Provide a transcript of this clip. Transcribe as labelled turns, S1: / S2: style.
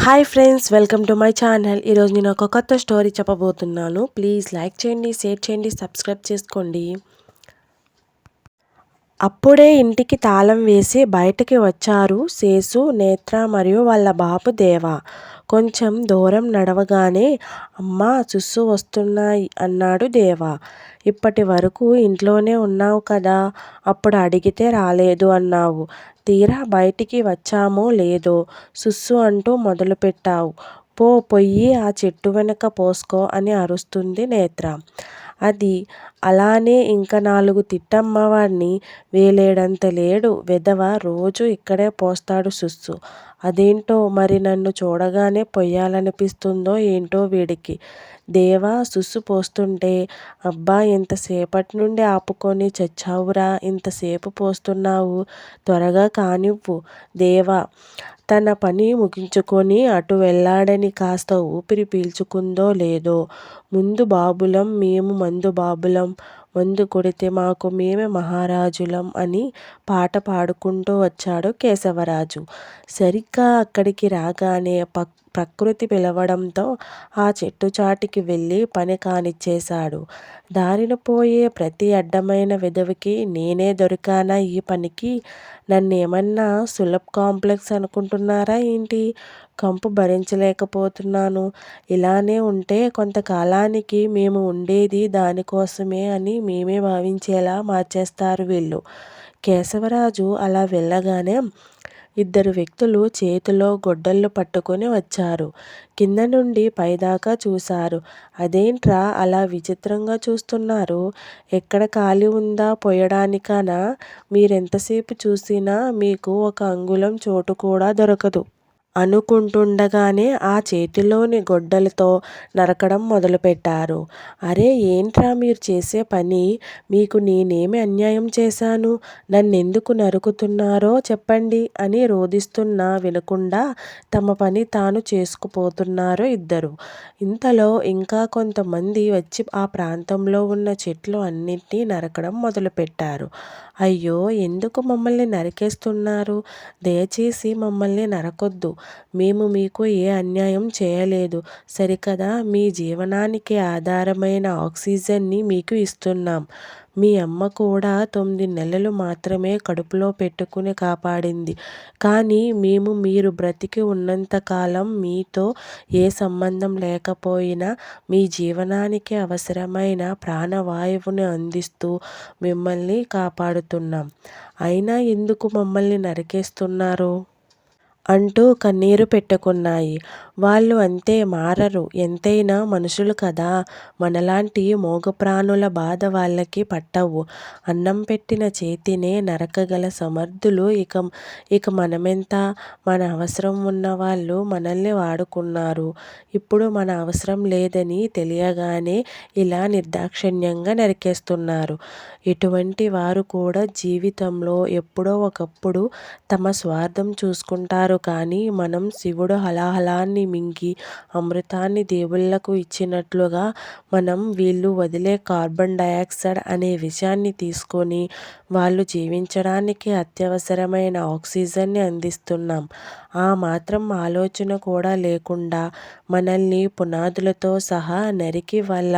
S1: Hi friends, welcome to my channel. ఈరోజు నేను ఒక కొత్త స్టోరీ చెప్పబోతున్నాను. ప్లీజ్ లైక్ చేయండి, షేర్ చేయండి, సబ్స్క్రైబ్ చేసుకోండి. అప్పుడే ఇంటికి తాళం వేసి బయటికి వచ్చారు శేషు, నేత్ర మరియు వాళ్ళ బాబు దేవ. కొంచెం దూరం నడవగానే అమ్మా సుస్సు వస్తున్నాయి అన్నాడు దేవ. ఇప్పటి వరకు ఇంట్లోనే ఉన్నావు కదా, అప్పుడు అడిగితే రాలేదు అన్నావు. తీరా బయటికి వచ్చామో లేదో సుస్సు అంటూ మొదలుపెట్టావు. పొయ్యి ఆ చెట్టు వెనక పోసుకో అని అరుస్తుంది నేత్ర. అది అలానే ఇంక 4 తిట్టమ్మా వాడిని, వేలేడంత లేడు వెధవ, రోజూ ఇక్కడే పోస్తాడు సుస్సు. అదేంటో మరి నన్ను చూడగానే పొయ్యాలనిపిస్తుందో ఏంటో వీడికి. దేవా సుస్సు పోస్తుంటే, అబ్బా ఎంతసేపటి నుండి ఆపుకొని చచ్చావురా, ఇంతసేపు పోస్తున్నావు, త్వరగా కానివ్వు. దేవా తన పని ముగించుకొని అటు వెళ్ళాడని కాస్త ఊపిరి పీల్చుకుందో లేదో, ముందు బాబులం మేము మందు బాబులం, మందు కొడితే మాకు మేమే మహారాజులం అని పాట పాడుకుంటూ వచ్చాడు కేశవరాజు. సరిగ్గా అక్కడికి రాగానే ప్రకృతి పిలవడంతో ఆ చెట్టు చాటుకి వెళ్ళి పని కానిచ్చేశాడు. దారిన పోయే ప్రతి అడ్డమైన వెధవకి నేనే దొరికానా ఈ పనికి? నన్నేమన్నా సులభ్ కాంప్లెక్స్ అనుకుంటున్నారా ఏంటి? కంపు భరించలేకపోతున్నాను. ఇలానే ఉంటే కొంతకాలానికి మేము ఉండేది దానికోసమే అని మేమే భావించేలా మార్చేస్తారు వీళ్ళు. కేశవరాజు అలా వెళ్ళగానే 2 వ్యక్తులు చేతిలో గొడ్డళ్ళు పట్టుకొని వచ్చారు. కింద నుండి పైదాకా చూశారు. అదేంట్రా అలా విచిత్రంగా చూస్తున్నారు? ఎక్కడ ఖాళీ ఉందా పొయ్యడానికనా? మీరెంతసేపు చూసినా మీకు ఒక అంగుళం చోటు కూడా దొరకదు అనుకుంటుండగానే ఆ చేతిలోని గొడ్డలితో నరకడం మొదలుపెట్టారు. అరే ఏంట్రా మీరు చేసే పని? మీకు నేనేమి అన్యాయం చేశాను? నన్నెందుకు నరుకుతున్నారో చెప్పండి అని రోదిస్తున్నా వినకుండా తమ పని తాను చేసుకుపోతున్నారు ఇద్దరు. ఇంతలో ఇంకా కొంతమంది వచ్చి ఆ ప్రాంతంలో ఉన్న చెట్లు అన్నింటినీ నరకడం మొదలుపెట్టారు. అయ్యో ఎందుకు మమ్మల్ని నరికేస్తున్నారు? దయచేసి మమ్మల్ని నరకొద్దు. మేము మీకు ఏ అన్యాయం చేయలేదు సరికదా, మీ జీవనానికి ఆధారమైన ఆక్సిజన్ని మీకు ఇస్తున్నాం. మీ అమ్మ కూడా 9 నెలలు మాత్రమే కడుపులో పెట్టుకుని కాపాడింది. కానీ మేము మీరు బ్రతికి ఉన్నంతకాలం మీతో ఏ సంబంధం లేకపోయినా మీ జీవనానికి అవసరమైన ప్రాణవాయువుని అందిస్తూ మిమ్మల్ని కాపాడుతున్నాం. అయినా ఎందుకు మమ్మల్ని నరికేస్తున్నారు? అంటూ కన్నీరు పెట్టుకున్నాయి. వాళ్ళు అంతే, మారరు. ఎంతైనా మనుషులు కదా. మనలాంటి మూగప్రాణుల బాధ వాళ్ళకి పట్టవు. అన్నం పెట్టిన చేతినే నరకగల సమర్థులు ఇక మనమెంత? మన అవసరం ఉన్నవాళ్ళు మనల్ని వాడుకున్నారు. ఇప్పుడు మన అవసరం లేదని తెలియగానే ఇలా నిర్దాక్షిణ్యంగా నరికేస్తున్నారు. ఇటువంటి వారు కూడా జీవితంలో ఎప్పుడో ఒకప్పుడు తమ స్వార్థం చూసుకుంటారు. కానీ మనం శివుడు హలాహలాన్ని మింగి అమృతాన్ని దేవుళ్లకు ఇచ్చినట్లుగా మనం వీళ్ళు వదిలే కార్బన్ డయాక్సైడ్ అనే విషాన్ని తీసుకొని వాళ్ళు జీవించడానికి అత్యవసరమైన ఆక్సిజన్ని అందిస్తున్నాం. ఆ మాత్రం ఆలోచన కూడా లేకుండా మనల్ని పునాదులతో సహా నరికి వాళ్ళ